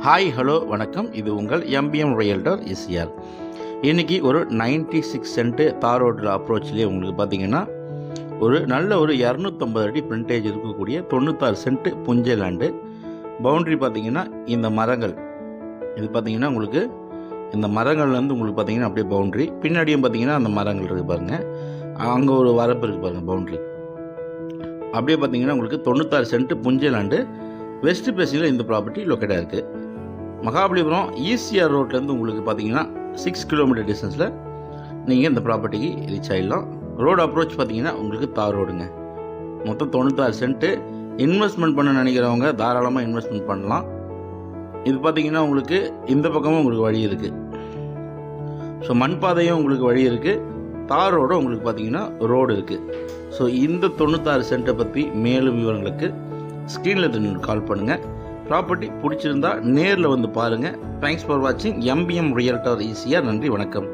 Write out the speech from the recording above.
Hi hello வணக்கம். இது உங்கள் எம்பிஎம் ரியல்டர் இசிஆர். இன்றைக்கி ஒரு 96 சென்ட்டு தார் ரோட்டில் அப்ரோச்லேயே உங்களுக்கு பார்த்திங்கன்னா ஒரு நல்ல ஒரு 250 அடி ஃப்ரண்டேஜ் இருக்கக்கூடிய 96 சென்ட்டு புஞ்சை லேண்டு. பவுண்ட்ரி பார்த்திங்கன்னா இந்த மரங்கள் இது பார்த்திங்கன்னா உங்களுக்கு இந்த மரங்கள்லேருந்து உங்களுக்கு பார்த்திங்கன்னா அப்படியே பவுண்ட்ரி, பின்னாடியும் பார்த்திங்கன்னா அந்த மரங்கள் இருக்குது பாருங்கள், அங்கே ஒரு வரப்பு இருக்குது பாருங்கள் பவுண்ட்ரி. அப்படியே பார்த்திங்கன்னா உங்களுக்கு 96 சென்ட்டு புஞ்சை லேண்டு. வெஸ்ட் பேசிங்கில் இந்த ப்ராப்பர்ட்டி லொக்கேட்டாக இருக்குது. மகாபலிபுரம் ஈசிஆர் ரோட்லேருந்து உங்களுக்கு பார்த்தீங்கன்னா 6 கிலோமீட்டர் டிஸ்டன்ஸில் நீங்கள் இந்த ப்ராப்பர்ட்டிக்கு ரீச் ஆகிடலாம். ரோடு அப்ரோச் பார்த்தீங்கன்னா உங்களுக்கு தார் ரோடுங்க. மொத்தம் 96 சென்ட்டு. இன்வெஸ்ட்மெண்ட் பண்ண நினைக்கிறவங்க தாராளமாக இன்வெஸ்ட்மெண்ட் பண்ணலாம். இது பார்த்தீங்கன்னா உங்களுக்கு இந்த பக்கமும் உங்களுக்கு வழி இருக்குது. ஸோ மண் பாதையும் உங்களுக்கு வழி இருக்குது, தார் ரோடும் உங்களுக்கு பார்த்தீங்கன்னா ரோடு இருக்குது. ஸோ இந்த 96 சென்ட்டை பற்றி மேலும் விவரங்களுக்கு ஸ்க்ரீனில் கால் பண்ணுங்கள். ப்ராப்பர்ட்டி பிடிச்சிருந்தா நேரில் வந்து பாருங்கள். தேங்க்ஸ் ஃபார் வாட்சிங் எம்பிஎம் ரியல்டர் ஈசிஆர். நன்றி, வணக்கம்.